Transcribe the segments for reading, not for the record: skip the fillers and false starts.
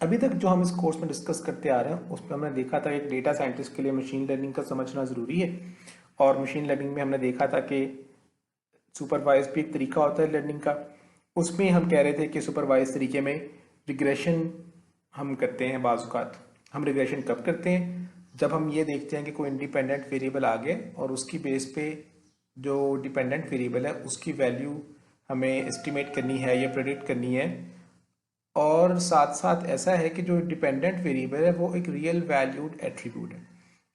अभी तक जो हम इस कोर्स में डिस्कस करते आ रहे हैं उसमें हमने देखा था एक डेटा साइंटिस्ट के लिए मशीन लर्निंग का समझना ज़रूरी है। और मशीन लर्निंग में हमने देखा था कि सुपरवाइज भी एक तरीका होता है लर्निंग का। उसमें हम कह रहे थे कि सुपरवाइज तरीके में रिग्रेशन हम करते हैं। बाज़ात हम रिग्रेशन कब करते हैं? जब हम ये देखते हैं कि कोई इंडिपेंडेंट वेरिएबल आ गए और उसकी बेस पे जो डिपेंडेंट वेरिएबल है उसकी वैल्यू हमें एस्टिमेट करनी है या प्रेडिक्ट करनी है। और साथ साथ ऐसा है कि जो डिपेंडेंट वेरिएबल है वो एक रियल वैल्यूड एट्रीब्यूट है।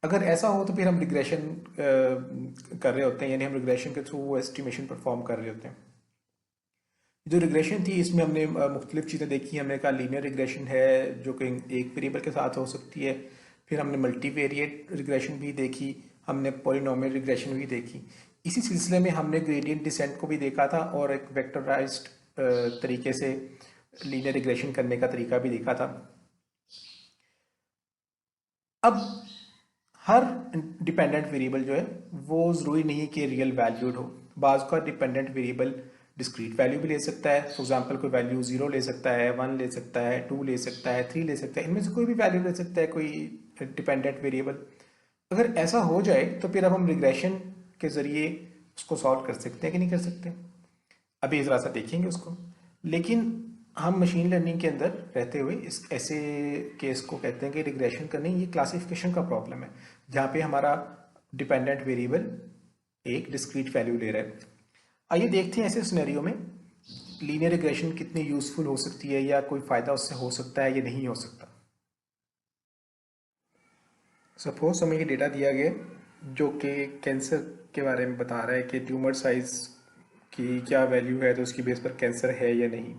अगर ऐसा हो तो फिर हम रिग्रेशन कर रहे होते हैं, यानी हम रिग्रेशन के थ्रू वो एस्टिमेशन परफॉर्म कर रहे होते हैं। जो रिग्रेशन थी इसमें हमने मुख्तलिफ चीज़ें देखी। हमने कहा लीनियर रिग्रेशन है जो कि एक वेरिएबल के साथ हो सकती है। फिर हमने मल्टीवेरिएट रिग्रेशन भी देखी, हमने पॉलिनोमियल रिग्रेशन भी देखी। इसी सिलसिले में हमने ग्रेडियंट डिसेंट को भी देखा था और एक वेक्टराइज्ड तरीके से लीनियर रिग्रेशन करने का तरीका भी देखा था। अब हर डिपेंडेंट वेरिएबल जो है वो ज़रूरी नहीं है कि रियल वैल्यूड हो। बाज़ का डिपेंडेंट वेरिएबल डिस्क्रीट वैल्यू भी ले सकता है। फॉर एग्जांपल कोई वैल्यू 0 ले सकता है, 1 ले सकता है, 2 ले सकता है, 3 ले सकता है। इनमें से कोई भी वैल्यू ले सकता है कोई डिपेंडेंट वेरिएबल। अगर ऐसा हो जाए तो फिर अब हम रिग्रेशन के ज़रिए उसको सॉल्व कर सकते हैं कि नहीं कर सकते, अभी ज़रा सा देखेंगे उसको। लेकिन हम मशीन लर्निंग के अंदर रहते हुए इस ऐसे केस को कहते हैं कि रिग्रेशन करनी ये क्लासिफिकेशन का प्रॉब्लम है, जहाँ पे हमारा डिपेंडेंट वेरिएबल एक डिस्क्रीट वैल्यू ले रहा है। आइए देखते हैं ऐसे सिनेरियो में लीनियर रिग्रेशन कितनी यूजफुल हो सकती है या कोई फ़ायदा उससे हो सकता है या नहीं हो सकता। सपोज हमें ये डेटा दिया गया जो कि कैंसर के बारे में बता रहा है कि ट्यूमर साइज की क्या वैल्यू है तो उसकी बेस पर कैंसर है या नहीं।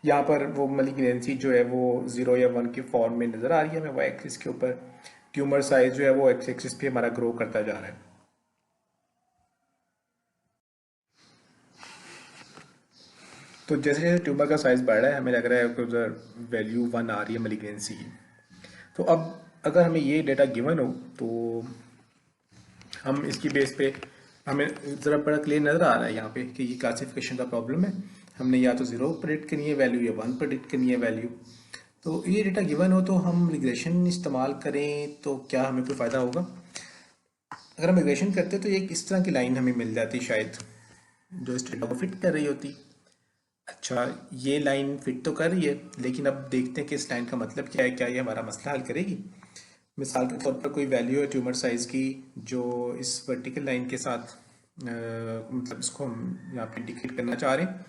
यहाँ पर वो मलिग्नेंसी जो है वो 0 या 1 की फॉर्म में नज़र आ रही है हमें वाई एक्सिस के ऊपर। ट्यूमर साइज जो है वो एक्स एक्सिस पे हमारा ग्रो करता जा रहा है। तो जैसे जैसे ट्यूमर का साइज बढ़ रहा है हमें लग रहा है कि उधर वैल्यू 1 आ रही है मलिग्नेंसी की। तो अब अगर हमें ये डेटा गिवन हो तो हम इसकी बेस पे हमें ज़रा बड़ा क्लियर नज़र आ रहा है यहाँ पे कि ये क्लासिफिकेशन का प्रॉब्लम है। हमने या तो 0 प्रेडिक्ट करनी है वैल्यू या 1 प्रेडिक्ट करनी है वैल्यू। तो ये डेटा गिवन हो तो हम रिग्रेशन इस्तेमाल करें तो क्या हमें कोई फ़ायदा होगा? अगर हम रिग्रेशन करते तो एक इस तरह की लाइन हमें मिल जाती शायद, जो इस डेटा को फिट कर रही होती। अच्छा, ये लाइन फिट तो कर रही है लेकिन अब देखते हैं कि इस लाइन का मतलब क्या है, क्या ये हमारा मसला हल करेगी। मिसाल के तौर पर कोई वैल्यू है ट्यूमर साइज की जो इस वर्टिकल लाइन के साथ मतलब इसको हम यहाँ पे इंडिकेट करना चाह रहे हैं।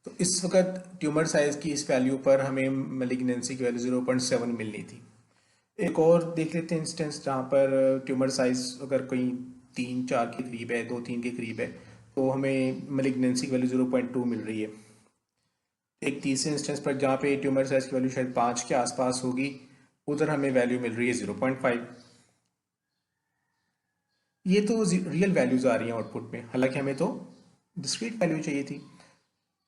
तो इस वक्त ट्यूमर साइज की इस वैल्यू पर हमें मेलिग्नेंसी की वैल्यू 0.7 मिलनी थी। एक और देख लेते हैं इंस्टेंस जहाँ पर ट्यूमर साइज अगर कोई 3-4 के करीब है, 2-3 के करीब है, तो हमें मेलिग्नेंसी की वैल्यू 0.2 मिल रही है। एक तीसरे इंस्टेंस पर जहाँ पे ट्यूमर साइज की वैल्यू शायद 5 के आसपास होगी, उधर हमें वैल्यू मिल रही है 0.5। ये तो रियल वैल्यूज आ रही हैं आउटपुट में, हालांकि हमें तो डिस्क्रीट वैल्यू चाहिए थी।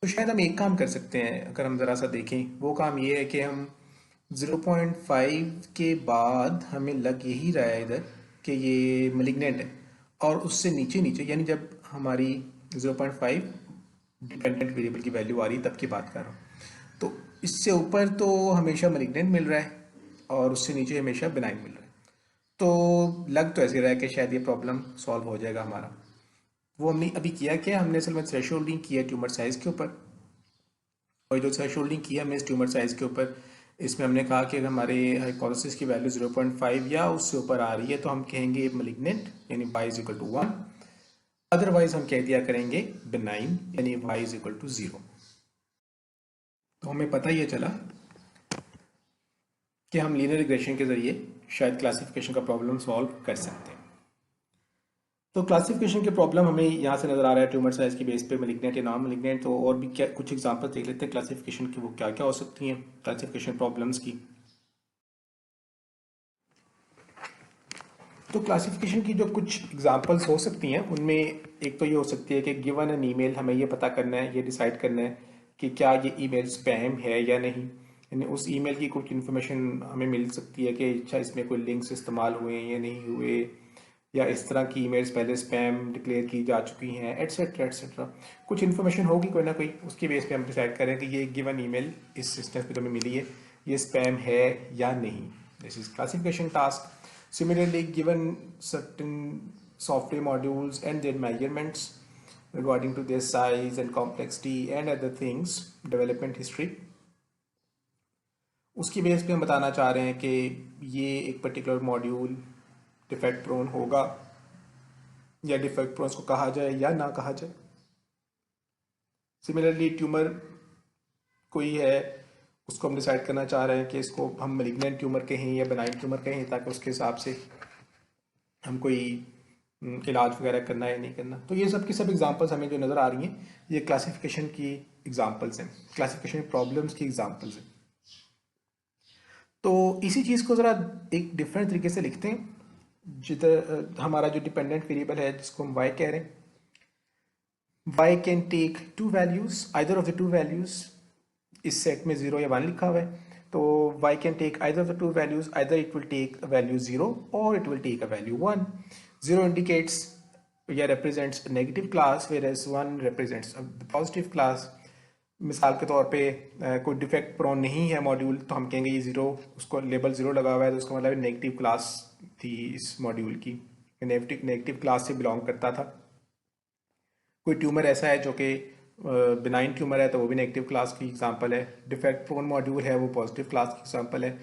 तो शायद हम एक काम कर सकते हैं, अगर हम ज़रा सा देखें वो काम ये है कि हम 0.5 के बाद हमें लग यही रहा है इधर कि ये मलिग्नेंट है, और उससे नीचे नीचे यानी जब हमारी 0.5 डिपेंडेंट वेरिएबल की वैल्यू आ रही है तब की बात कर रहा हूँ, तो इससे ऊपर तो हमेशा मलिग्नेंट मिल रहा है और उससे नीचे हमेशा बिनाइन मिल रहा है। तो लग तो ऐसे रहा है कि शायद ये प्रॉब्लम सॉल्व हो जाएगा हमारा। वो हमने अभी किया क्या, हमने असल में थ्रेशोल्डिंग किया ट्यूमर साइज़ के ऊपर। और जो थ्रेशोल्डिंग किया हमने इस ट्यूमर साइज़ के ऊपर, इसमें हमने कहा कि अगर हमारे हाइपोथेसिस की वैल्यू 0.5 या उससे ऊपर आ रही है तो हम कहेंगे मलिग्नेंट यानी y is equal to 1। Otherwise हम कह दिया करेंगे बिनाइन यानी y इज इक्वल टू 0। तो हमें पता ही चला कि हम लीनियर रिग्रेशन के ज़रिए शायद क्लासिफिकेशन का प्रॉब्लम सॉल्व कर सकते हैं। तो क्लासिफिकेशन के प्रॉब्लम हमें यहाँ से नज़र आ रहा है ट्यूमर साइज की बेस पे मलिग्नेंट या नॉन मलिग्नेंट। तो और भी क्या कुछ एग्जांपल देख लेते हैं क्लासिफिकेशन की, वो क्या क्या हो सकती हैं क्लासिफिकेशन प्रॉब्लम्स की। तो क्लासिफिकेशन की जो कुछ एग्जांपल्स हो सकती हैं उनमें एक तो ये हो सकती है कि गिवन एन ईमेल, हमें ये पता करना है, ये डिसाइड करना है कि क्या ये ईमेल स्पैम है या नहीं। यानी उस ईमेल की कुछ इन्फॉर्मेशन हमें मिल सकती है कि अच्छा इसमें कोई लिंक्स इस्तेमाल हुए हैं या नहीं हुए, या इस तरह की ईमेल्स पहले स्पैम डिक्लेयर की जा चुकी हैं, एट्सेट्रा एट्सेट्रा। कुछ इन्फॉर्मेशन होगी कोई ना कोई, उसकी बेस पे हम डिसाइड करें कि ये गिवन ईमेल इस इंस्टेंस पे तुम्हें मिली है, ये स्पैम है या नहीं। This is classification task. Similarly given certain software modules and their measurements regarding to their size and complexity and other things, development history, उसकी बेस पे हम बताना चाह रहे हैं कि ये एक पर्टिकुलर मॉड्यूल डिफेक्ट प्रोन होगा या डिफेक्ट प्रोन को कहा जाए या ना कहा जाए। सिमिलरली ट्यूमर कोई है, उसको हम डिसाइड करना चाह रहे हैं कि इसको हम मैलिग्नेंट ट्यूमर कहें या बेनाइन ट्यूमर कहें, ताकि उसके हिसाब से हम कोई इलाज वगैरह करना है या नहीं करना। तो ये सब की सब एग्जांपल्स हमें जो नज़र आ रही हैं, ये क्लासिफिकेशन की एग्जांपल्स हैं, क्लासिफिकेशन प्रॉब्लम्स की एग्जांपल्स हैं। तो इसी चीज़ को ज़रा एक डिफरेंट तरीके से लिखते हैं। जिधर हमारा जो डिपेंडेंट वेरिएबल है जिसको हम y कह रहे हैं, y can take two values, either of the two values. इस सेट में 0 या 1 लिखा हुआ है, तो y can take either of the two values, either it will take a value 0 और it will take a value 1। 0 indicates या represents a negative class, whereas 1 represents a positive class। मिसाल के तौर पे कोई डिफेक्ट प्रोन नहीं है module, तो हम कहेंगे ये 0, उसको लेबल 0 लगा हुआ है, तो उसका मतलब नेगेटिव क्लास थी इस मॉड्यूल की, नेगेटिव क्लास से बिलोंग करता था। कोई ट्यूमर ऐसा है जो कि बिनाइन ट्यूमर है, तो वो भी नेगेटिव क्लास की एग्जांपल है। डिफेक्ट प्रोन मॉड्यूल है, वो पॉजिटिव क्लास की एग्जांपल है।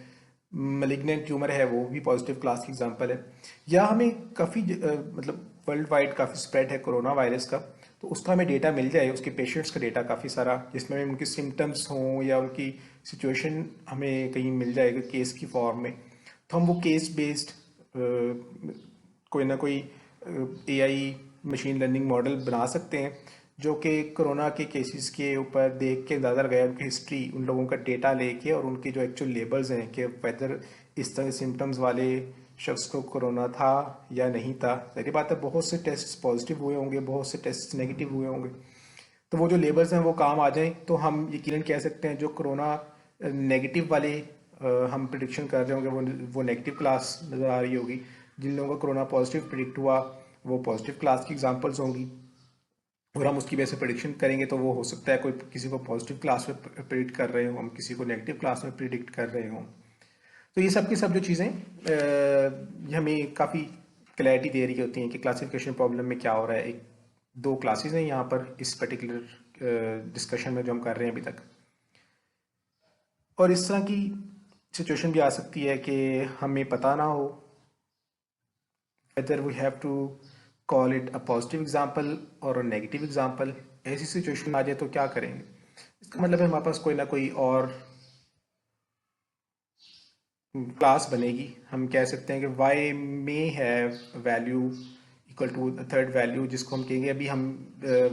मैलिग्नेंट ट्यूमर है, वो भी पॉजिटिव क्लास की एग्जांपल है। या हमें काफ़ी मतलब वर्ल्ड वाइड काफ़ी स्प्रेड है कोरोना वायरस का, तो उसका हमें डेटा मिल जाए, उसके पेशेंट्स का डेटा काफ़ी सारा, जिसमें उनके सिम्टम्स हों या उनकी सिचुएशन हमें कहीं मिल जाएगा केस की फॉर्म में, तो हम वो केस बेस्ड कोई ना कोई एआई मशीन लर्निंग मॉडल बना सकते हैं, जो कि कोरोना के केसेस के ऊपर देख के अंदाज़ा लगाया, उनकी हिस्ट्री, उन लोगों का डेटा लेके और उनके जो एक्चुअल लेबल्स हैं कि वेदर इस तरह सिम्टम्स वाले शख्स को कोरोना था या नहीं था। सारी बात है, बहुत से टेस्ट पॉजिटिव हुए होंगे, बहुत से टेस्ट नेगेटिव हुए होंगे, तो वो जो लेबल्स हैं वो काम आ जाएं, तो हम यकीनन कह सकते हैं जो कोरोना नेगेटिव वाले हम प्रिडिक्शन कर रहे होंगे वो नेगेटिव क्लास नज़र आ रही होगी। जिन लोगों का कोरोना पॉजिटिव प्रिडिक्ट हुआ वो पॉजिटिव क्लास की एग्जांपल्स होंगी, और हम उसकी वजह से प्रिडिक्शन करेंगे, तो वो हो सकता है कोई किसी को पॉजिटिव क्लास में प्रिडिक्ट कर रहे हो, हम किसी को नेगेटिव क्लास में प्रिडिक्ट कर रहे हों। तो ये सब की सब जो चीज़ें हमें काफ़ी क्लैरिटी दे रही होती हैं कि क्लासिफिकेशन प्रॉब्लम में क्या हो रहा है। एक दो क्लासेस हैं यहाँ पर इस पर्टिकुलर डिस्कशन में जो हम कर रहे हैं अभी तक। और इस तरह की सिचुएशन भी आ सकती है कि हमें पता ना हो whether we have to call it a positive example or a negative example। ऐसी सिचुएशन आ जाए तो क्या करेंगे? इसका मतलब है हमारे पास कोई ना कोई और क्लास बनेगी। हम कह सकते हैं कि y में है value equal to third value, जिसको हम कहेंगे अभी हम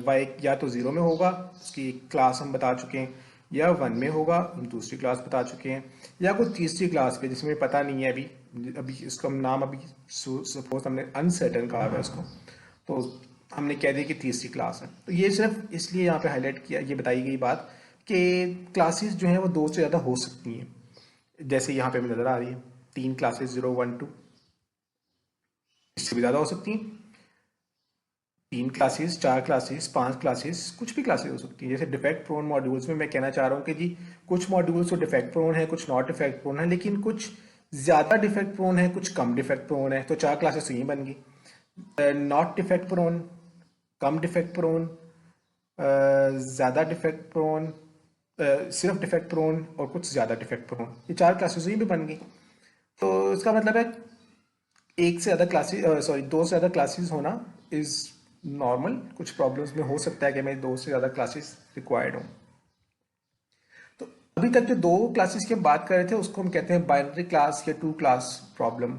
y या तो 0 में होगा, उसकी क्लास हम बता चुके हैं, या 1 में होगा, हम दूसरी क्लास बता चुके हैं, या कोई तीसरी क्लास पे जिसमें पता नहीं है अभी अभी इसका नाम अभी सपोज हमने अनसर्टन कहा है उसको, तो हमने कह दिया कि तीसरी क्लास है। तो ये सिर्फ इसलिए यहाँ पे हाईलाइट किया, ये बताई गई बात कि क्लासेस जो हैं वो 2 से ज़्यादा हो सकती हैं। जैसे यहाँ पे हमें नज़र आ रही है 3 क्लासेस 0 1 2, इससे भी ज़्यादा हो सकती हैं। 3 क्लासेस, 4 क्लासेस, 5 क्लासेस, कुछ भी क्लासेस हो सकती है। जैसे डिफेक्ट प्रोन मॉड्यूल्स में मैं कहना चाह रहा हूँ कि जी कुछ मॉड्यूल्स तो डिफेक्ट प्रोन है, कुछ नॉट डिफेक्ट प्रोन है, लेकिन कुछ ज़्यादा डिफेक्ट प्रोन है, कुछ कम डिफेक्ट प्रोन है, तो 4 क्लासेस तो यही बन गई। नॉट डिफेक्ट प्रोन, कम डिफेक्ट प्रोन, ज़्यादा डिफेक्ट प्रोन, सिर्फ डिफेक्ट प्रोन और कुछ ज़्यादा डिफेक्ट प्रोन, ये 4 क्लासेस ही भी बन गई। तो इसका मतलब है एक से ज़्यादा क्लासेस, सॉरी 2 से ज़्यादा क्लासेस होना इज़ नॉर्मल। कुछ प्रॉब्लम्स में हो सकता है कि हमें 2 से ज़्यादा क्लासेस रिक्वायर्ड हों। तो अभी तक जो 2 क्लासेस की हम बात कर रहे थे उसको हम कहते हैं बाइनरी क्लास या 2 क्लास प्रॉब्लम,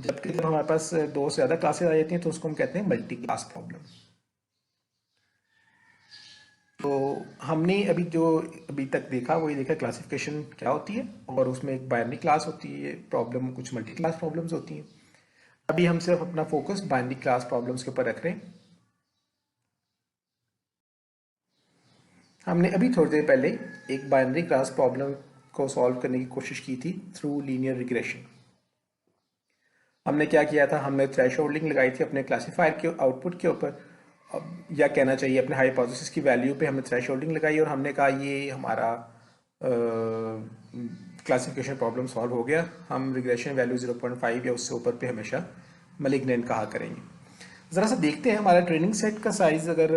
जबकि जब हमारे पास 2 से ज़्यादा क्लासेस आ जाती हैं तो उसको हम कहते हैं मल्टी क्लास प्रॉब्लम। तो हमने अभी जो अभी तक देखा वो ये देखा क्लासिफिकेशन क्या होती है, और उसमें एक बाइनरी क्लास होती है प्रॉब्लम, कुछ मल्टी क्लास प्रॉब्लम्स होती हैं। अभी हम सिर्फ अपना फोकस बाइनरी क्लास प्रॉब्लम्स के ऊपर रख रहे हैं। हमने अभी थोड़ी देर पहले एक बाइनरी क्लास प्रॉब्लम को सॉल्व करने की कोशिश की थी थ्रू लीनियर रिग्रेशन। हमने क्या किया था, हमने थ्रेशोल्डिंग लगाई थी अपने क्लासीफायर के आउटपुट के ऊपर, या कहना चाहिए अपने हाइपोथेसिस की वैल्यू पे हमने थ्रेशोल्डिंग लगाई और हमने कहा ये हमारा क्लासिफिकेशन प्रॉब्लम सॉल्व हो गया, हम रिग्रेशन वैल्यू 0.5 या उससे ऊपर पे हमेशा मलिग्नेंट कहा करेंगे। ज़रा सा देखते हैं हमारा ट्रेनिंग सेट का साइज़ अगर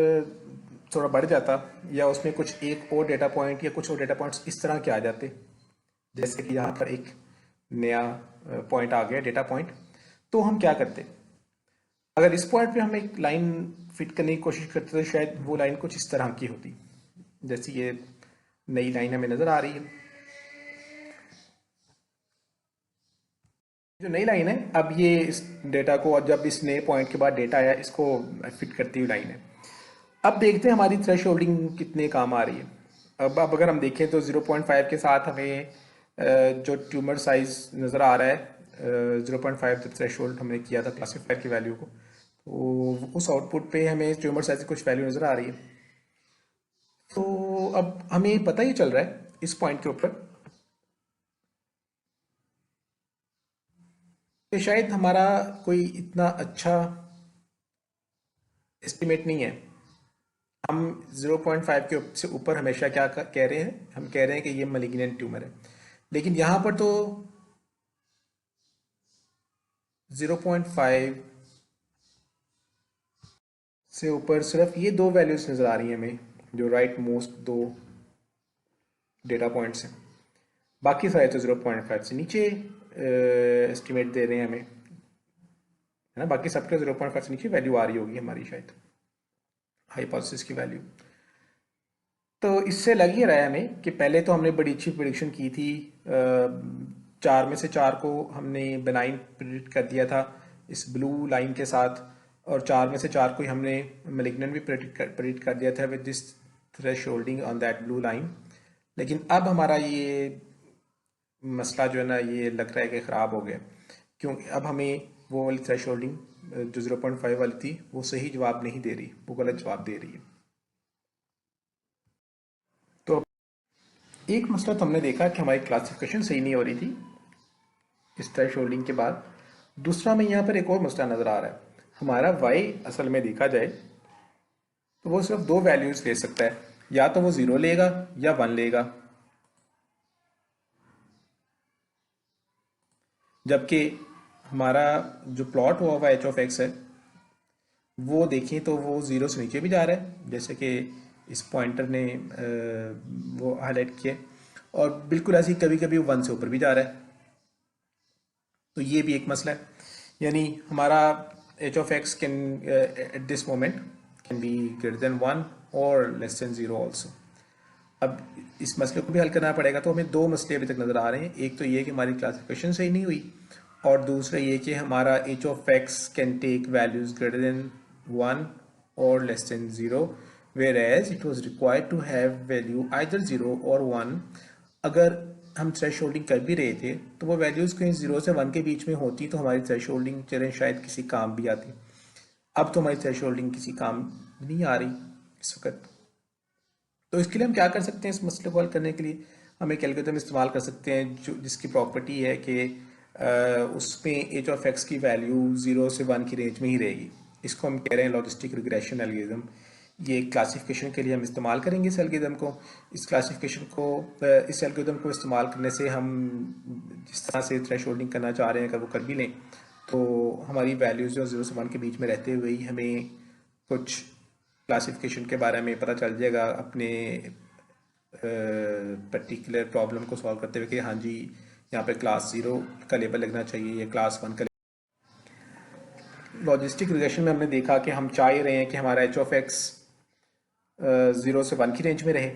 थोड़ा बढ़ जाता या उसमें कुछ एक और डेटा पॉइंट या कुछ और डेटा पॉइंट्स इस तरह के आ जाते, जैसे कि यहाँ पर एक नया पॉइंट आ गया डेटा पॉइंट, तो हम क्या करते, अगर इस पॉइंट पे हम एक लाइन फिट करने की कोशिश करते तो शायद वो लाइन कुछ इस तरह की होती, जैसी ये नई लाइन हमें नज़र आ रही है। जो नई लाइन है, अब ये इस डेटा को, और जब इस नए पॉइंट के बाद डेटा आया, इसको फिट करती हुई लाइन है। अब देखते हैं हमारी थ्रेश होल्डिंग कितने काम आ रही है। अब अगर हम देखें तो 0.5 के साथ हमें जो ट्यूमर साइज नज़र आ रहा है, 0.5 जब थ्रेश होल्ड हमने किया था क्लासीफायर की वैल्यू को, तो उस आउटपुट पे हमें ट्यूमर साइज की कुछ वैल्यू नज़र आ रही है। तो अब हमें पता ही चल रहा है इस पॉइंट के ऊपर कि शायद हमारा कोई इतना अच्छा एस्टिमेट नहीं है। हम 0.5 के से ऊपर हमेशा क्या कह रहे हैं, हम कह रहे हैं कि ये मलिग्नेंट ट्यूमर है, लेकिन यहाँ पर तो 0.5 से ऊपर सिर्फ ये दो वैल्यूज नज़र आ रही हैं हमें, जो राइट मोस्ट दो डेटा पॉइंट्स हैं। बाकी सारे तो 0.5 से नीचे एस्टिमेट दे रहे हैं हमें, है ना। बाकी सबके 0.5 से नीचे वैल्यू आ रही होगी हमारी शायद हाइपोथेसिस की वैल्यू। तो इससे लग ही रहा है हमें कि पहले तो हमने बड़ी अच्छी प्रिडिक्शन की थी, 4 में से 4 को हमने बेनाइन प्रिडिक्ट कर दिया था इस ब्लू लाइन के साथ, और 4 में से 4 को ही हमने मेलिग्नेंट भी प्रिडिक्ट कर दिया था with this thresholding on that blue line. लेकिन अब हमारा ये मसला जो है ना, ये लग रहा है कि ख़राब हो गया, क्योंकि अब हमें वो वाली थ्रेशोल्डिंग जो 0.5 वाली थी वो सही जवाब नहीं दे रही, वो गलत जवाब दे रही है। तो एक मसला तो हमने देखा कि हमारी क्लासिफिकेशन सही नहीं हो रही थी इस थ्रेशोल्डिंग के बाद। दूसरा में यहाँ पर एक और मसला नज़र आ रहा है, हमारा y असल में देखा जाए तो वो सिर्फ दो वैल्यूज ले सकता है, या तो वो 0 लेगा या 1 लेगा, जबकि हमारा जो प्लॉट हुआ हुआ एच ऑफ एक्स है वो देखें तो वो 0 से नीचे भी जा रहा है, जैसे कि इस पॉइंटर ने वो हाईलाइट किया, और बिल्कुल ऐसे ही कभी कभी 1 से ऊपर भी जा रहा है। तो ये भी एक मसला है, यानी हमारा H of x can at this moment can be greater than 1 और लेस देन 0 ऑल्सो। अब इस मसले को भी हल करना पड़ेगा, तो हमें दो मसले अभी तक नज़र आ रहे हैं। एक तो ये कि हमारी क्लासिफिकेशन सही नहीं हुई, और दूसरा ये कि हमारा H of x can take values greater than 1 और less than 0, whereas it was required to have value either 0 और 1। अगर हम थ्रेश होल्डिंग कर भी रहे थे तो वो वैल्यूज़ कहीं 0 से 1 के बीच में होती तो हमारी थ्रेश होल्डिंग चलें शायद किसी काम भी आती। अब तो हमारी थ्रेश होल्डिंग किसी काम नहीं आ रही इस वक्त। तो इसके लिए हम क्या कर सकते हैं, इस मसले को हल करने के लिए हम एक एल्गोरिथम इस्तेमाल कर सकते हैं जो जिसकी प्रॉपर्टी है कि उसमें एच ऑफ एक्स की वैल्यू 0 से 1 की रेंज में ही रहेगी। इसको हम कह रहे हैं लॉजिस्टिक रिग्रेशन एल्गोरिथम। ये क्लासिफिकेशन के लिए हम इस्तेमाल करेंगे इस एल्गोरिथम को। इस क्लासिफिकेशन को इस एल्गोरिथम को इस्तेमाल करने से हम जिस तरह से थ्रेश होल्डिंग करना चाह रहे हैं अगर वो कर भी लें तो हमारी वैल्यूज़ जो 0 से 1 के बीच में रहते हुए ही हमें कुछ क्लासिफिकेशन के बारे में पता चल जाएगा अपने पर्टिकुलर प्रॉब्लम को सॉल्व करते हुए कि हाँ जी यहाँ पे क्लास 0 का लेबल लगना चाहिए या क्लास 1 का। लॉजिस्टिक रिग्रेशन में हमने देखा कि हम चाह रहे हैं कि हमारा एच ऑफ एक्स 0 से 1 की रेंज में रहे।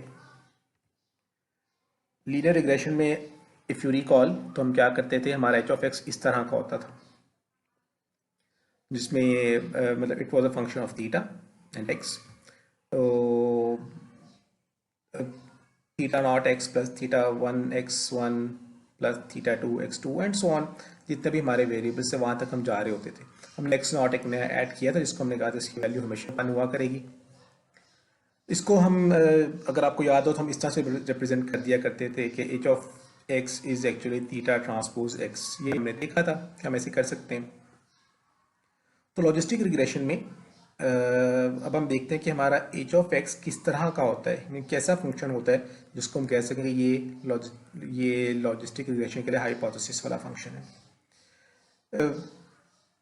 लीनियर रिग्रेशन में इफ़ यू रिकॉल तो हम क्या करते थे, हमारा एच ऑफ एक्स इस तरह का होता था जिसमें मतलब it was a function of theta and X. तो theta naught X plus theta 1 x1 plus theta 2 x2 and so on, जितने भी हमारे वेरिएबल्स से वहाँ तक हम जा रहे होते थे। हमने एक्स नॉट एक नया ऐड किया था जिसको हमने कहा था इसकी वैल्यू हमेशा 1 हुआ करेगी। इसको हम अगर आपको याद हो तो हम इस तरह से रिप्रेजेंट कर दिया करते थे कि H of x is actually theta transpose x. ये हमने देखा था कि हम ऐसे कर सकते हैं। तो लॉजिस्टिक रिग्रेशन में अब हम देखते हैं कि हमारा एच ऑफ एक्स किस तरह का होता है, यानी कैसा फंक्शन होता है जिसको हम कह सकेंगे ये लॉजिस्टिक रिग्रेशन के लिए हाइपोथेसिस वाला फंक्शन है।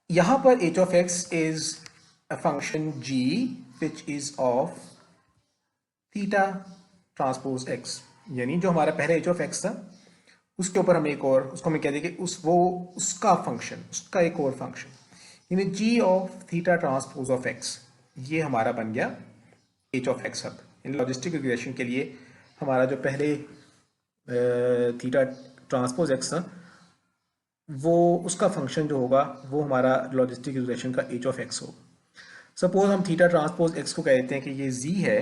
यहाँ पर H of x is a function G which is of theta transpose x, यानी जो हमारा पहले एच ऑफ एक्स था उसके ऊपर हम एक और उसको हम कह देंगे उसका फंक्शन, उसका एक और फंक्शन, यानी G of theta transpose of X, ये हमारा बन गया एच ऑफ एक्स अब। इन लॉजिस्टिक रिग्रेशन के लिए हमारा जो पहले थीटा ट्रांसपोज एक्स था वो उसका फंक्शन जो होगा वो हमारा लॉजिस्टिक रिग्रेशन का एच ऑफ एक्स हो। सपोज हम थीटा ट्रांसपोज एक्स को कहते हैं कि ये जी है,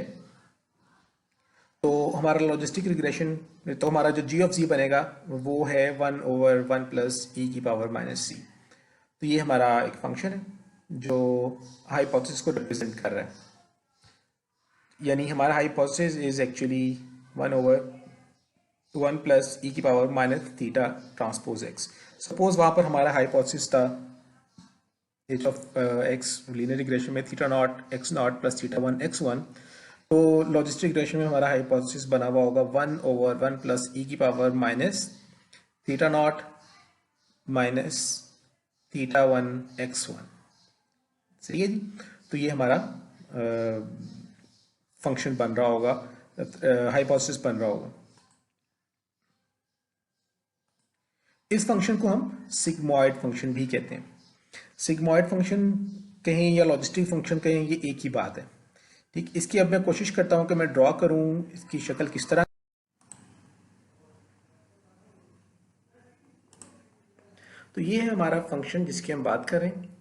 तो हमारा लॉजिस्टिक रिग्रेशन तो हमारा जो जी ऑफ जी बनेगा वो है 1/1 प्लस ई की पावर माइनस सी। तो ये हमारा एक फंक्शन है जो हाइपोथेसिस को रिप्रेजेंट कर रहा है, यानी हमारा hypothesis is actually 1/1 plus E की power minus theta transpose X. Suppose वहाँ पर हमारा हाइपोथेसिस था H of X linear regression में theta naught X naught plus theta one X one, तो लॉजिस्टिक रिग्रेशन में हमारा हाइपोथेसिस बना हुआ होगा 1/1 प्लस ई की power minus theta naught minus theta one X one. सही है जी। तो ये हमारा फंक्शन बन रहा होगा, हाइपोथेसिस बन रहा होगा। इस फंक्शन को हम सिग्मॉइड फंक्शन भी कहते हैं। सिग्मॉइड फंक्शन कहें या लॉजिस्टिक फंक्शन कहें, ये एक ही बात है। ठीक, इसकी अब मैं कोशिश करता हूं कि मैं ड्रॉ करूं इसकी शक्ल किस तरह। तो ये है हमारा फंक्शन जिसकी हम बात कर रहे हैं।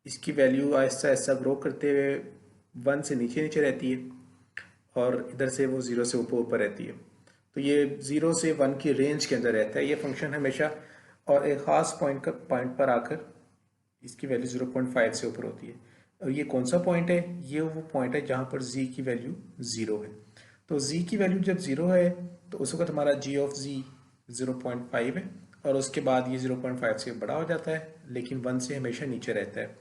इसकी वैल्यू आहिस्ता आहिस्ता ग्रो करते हुए 1 से नीचे नीचे रहती है और इधर से वो 0 से ऊपर ऊपर रहती है। तो ये 0 से 1 की रेंज के अंदर रहता है ये फंक्शन हमेशा, और एक ख़ास पॉइंट पर आकर इसकी वैल्यू 0.5 से ऊपर होती है। और ये कौन सा पॉइंट है? ये वो पॉइंट है जहाँ पर z की वैल्यू 0 है। तो z की वैल्यू जब 0 है तो उस वक्त हमारा g ऑफ z 0.5 है, और उसके बाद ये 0.5 से बड़ा हो जाता है लेकिन 1 से हमेशा नीचे रहता है।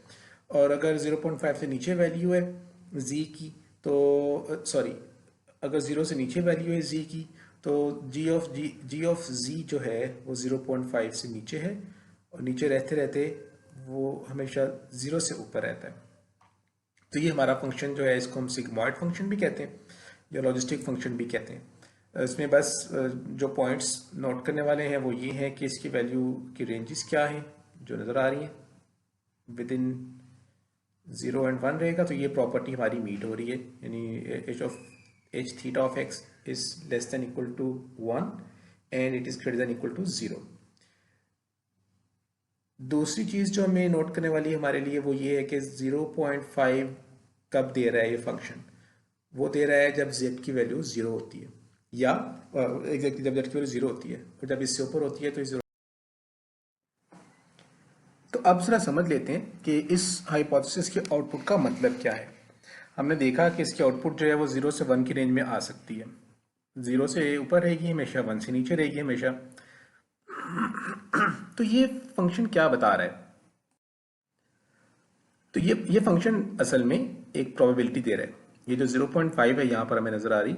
और अगर 0.5 से नीचे वैल्यू है z की तो सॉरी, अगर 0 से नीचे वैल्यू है z की तो g ऑफ z जो है वो 0.5 से नीचे है, और नीचे रहते रहते वो हमेशा 0 से ऊपर रहता है। तो ये हमारा फंक्शन जो है इसको हम सिग्मॉइड फंक्शन भी कहते हैं या लॉजिस्टिक फंक्शन भी कहते हैं। इसमें बस जो पॉइंट्स नोट करने वाले हैं वो ये हैं कि इसकी वैल्यू की रेंजेस क्या हैं जो नज़र आ रही हैं। विद इन 0 and 1 रहेगा तो ये प्रॉपर्टी हमारी मीट हो रही है, यानी H theta of x is less than equal to 1 and it is greater than equal to 0। दूसरी चीज़ जो हमें नोट करने वाली है हमारे लिए वो ये है कि 0.5 कब दे रहा है ये फंक्शन? वो दे रहा है जब z की वैल्यू 0 होती है, या एग्जैक्टली जब z की वैल्यू 0 होती है, और जब इससे ऊपर होती है तो 0। तो अब जरा समझ लेते हैं कि इस हाइपोथेसिस के आउटपुट का मतलब क्या है। हमने देखा कि इसकी आउटपुट जो है वो 0 से 1 की रेंज में आ सकती है, 0 से ऊपर रहेगी हमेशा, 1 से नीचे रहेगी हमेशा। तो ये फंक्शन क्या बता रहा है? तो ये फंक्शन असल में एक प्रोबेबिलिटी दे रहा है। ये जो 0.5 है यहाँ पर हमें नजर आ रही,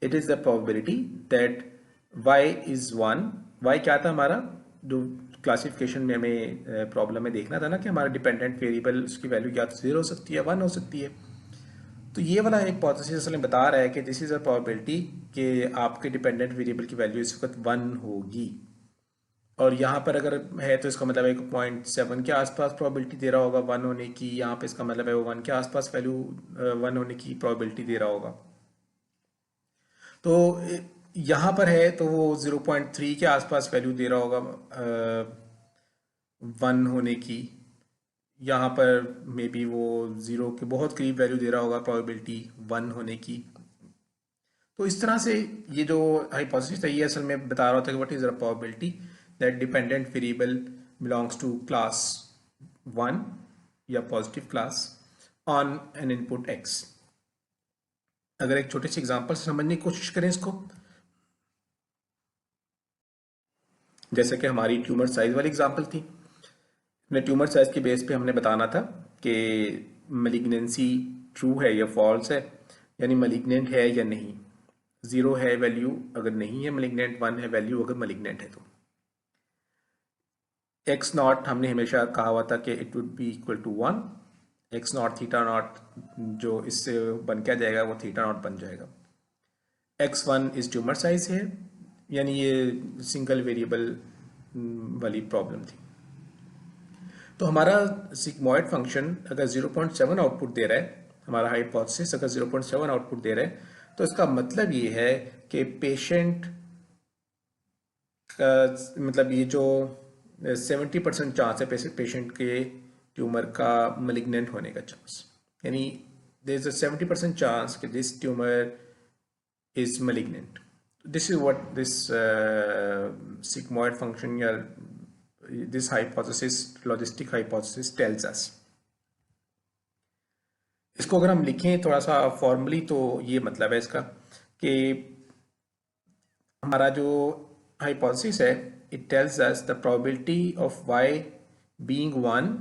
it is the probability that y is 1। y क्या था हमारा? जो क्लासिफिकेशन में हमें प्रॉब्लम में देखना था ना कि हमारा डिपेंडेंट वेरिएबल उसकी वैल्यू क्या 0 हो सकती है, 1 हो सकती है। तो ये वाला हिपोथेसिस असल में बता रहा है कि दिस इज अ प्रोबेबिलिटी कि आपके डिपेंडेंट वेरिएबल की वैल्यू इस वक्त 1 होगी। और यहाँ पर अगर है तो इसका मतलब है 0.7 के आसपास प्रोबेबिलिटी दे रहा होगा 1 होने की। यहाँ पे इसका मतलब है वो 1 के आसपास वैल्यू 1 होने की प्रोबेबिलिटी दे रहा होगा। तो यहाँ पर है तो वो 0.3 के आसपास वैल्यू दे रहा होगा 1 होने की। यहाँ पर मे बी वो 0 के बहुत करीब वैल्यू दे रहा होगा प्रोबेबिलिटी 1 होने की। तो इस तरह से ये जो हाइपोथेसिस है ये असल में बता रहा होता है कि what is the probability that dependent variable belongs to class 1 या positive class on an input x। अगर एक छोटे से एग्जांपल से समझने की कोशिश करें इसको, जैसे कि हमारी ट्यूमर साइज वाली एग्जांपल थी, हमने ट्यूमर साइज के बेस पे हमने बताना था कि मलिग्नेंसी ट्रू है या फॉल्स है, यानी मलिग्नेंट है या नहीं। 0 है वैल्यू अगर नहीं है मलिग्नेंट, 1 है वैल्यू अगर मलिग्नेंट है। तो एक्स नॉट हमने हमेशा कहा हुआ था कि it would be equal to 1। X naught theta naught जो इससे बन क्या जाएगा वो थीटा नॉट बन जाएगा। x1 इज ट्यूमर साइज है, यानी ये सिंगल वेरिएबल वाली प्रॉब्लम थी। तो हमारा सिग्मॉइड फंक्शन अगर 0.7 आउटपुट दे रहा है, हमारा हाइपोथेसिस अगर 0.7 आउटपुट दे रहा है, तो इसका मतलब ये है कि पेशेंट का मतलब ये जो 70% चांस है पेशेंट के ट्यूमर का मलिग्नेंट होने का चांस, यानी देयर इज अ 70% चांस कि this tumour is malignant. This is what this sigmoid function या this hypothesis, logistic hypothesis tells us. इसको अगर हम लिखें थोड़ा सा फॉर्मली तो ये मतलब है इसका कि हमारा जो hypothesis है, it tells us the probability of y being 1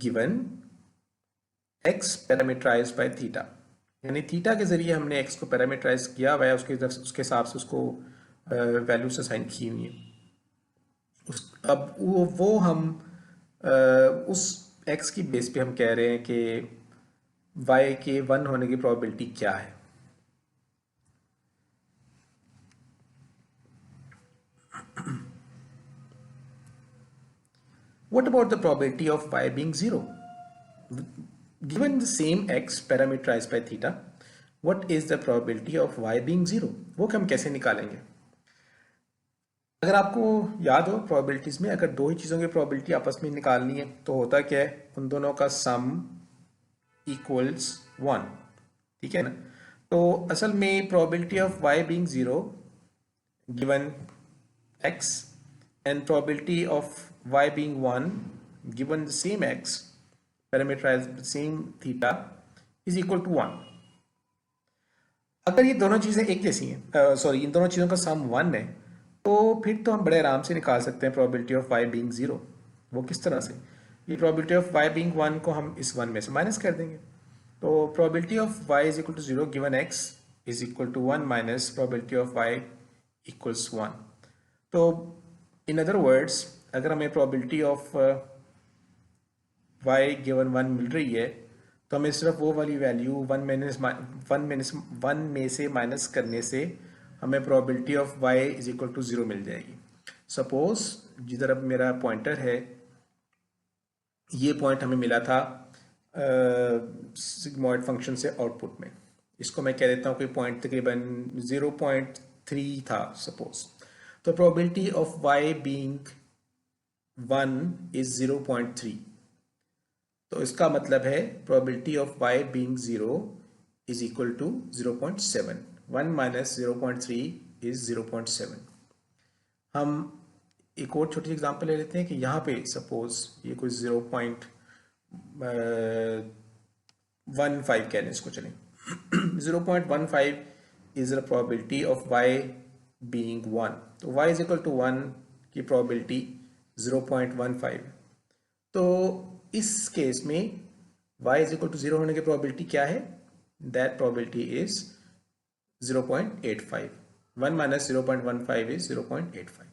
given x parameterized by theta. यानी थीटा के जरिए हमने एक्स को पैरामीटराइज किया हुआ है, उसके हिसाब से उसको वैल्यूज असाइन की हुई है। अब वो हम उस एक्स की बेस पे हम कह रहे हैं कि वाई के 1 होने की प्रोबेबिलिटी क्या है। What about the probability of y being 0? Given the same x parameterized by theta, what is the probability of y being 0? वो हम कैसे निकालेंगे? अगर आपको याद हो प्रोबेबिलिटीज में अगर दो ही चीज़ों की प्रोबेबिलिटी आपस में निकालनी है तो होता क्या है, उन दोनों का सम इक्वल्स 1, ठीक है ना। तो असल में probability of y being 0 given x and probability of y being 1 given the same x parameterized same theta is equal to 1। अगर ये दोनों चीज़ें एक जैसी हैं, सॉरी इन दोनों चीज़ों का सम 1 है, तो फिर तो हम बड़े आराम से निकाल सकते हैं प्रोबेबिलिटी ऑफ y बीइंग 0। वो किस तरह से, ये प्रोबेबिलिटी ऑफ y बीइंग 1 को हम इस 1 में से माइनस कर देंगे। तो probability of y is equal to 0 given x is equal to 1 minus probability of y equals 1। तो इन अदर वर्ड्स अगर हमें प्रोबेबिलिटी ऑफ y गिवन 1 मिल रही है तो हमें सिर्फ वो वाली वैल्यू 1 में से माइनस करने से हमें probability of y is equal to 0 मिल जाएगी। सपोज जिधर अब मेरा पॉइंटर है, ये पॉइंट हमें मिला था सिग्मॉइड फंक्शन से आउटपुट में, इसको मैं कह देता हूँ कि पॉइंट तकरीबन 0.3 था सपोज। तो probability of y being 1 is 0.3। तो इसका मतलब है probability of y being 0 is equal to 0.7। 1 minus 0.3 is 0.7। हम एक और छोटी एग्जांपल ले लेते हैं कि यहाँ पे सपोज ये कोई 0.15 कह लें इसको, चलें 0.15 is the probability of y being 1। तो y इज इक्वल टू 1 की प्रोबेबिलिटी 0.15। तो इस केस में y इज इक्वल टू 0 होने की प्रोबेबिलिटी क्या है, that probability is 0.85। 1 minus 0.15 is 0.85।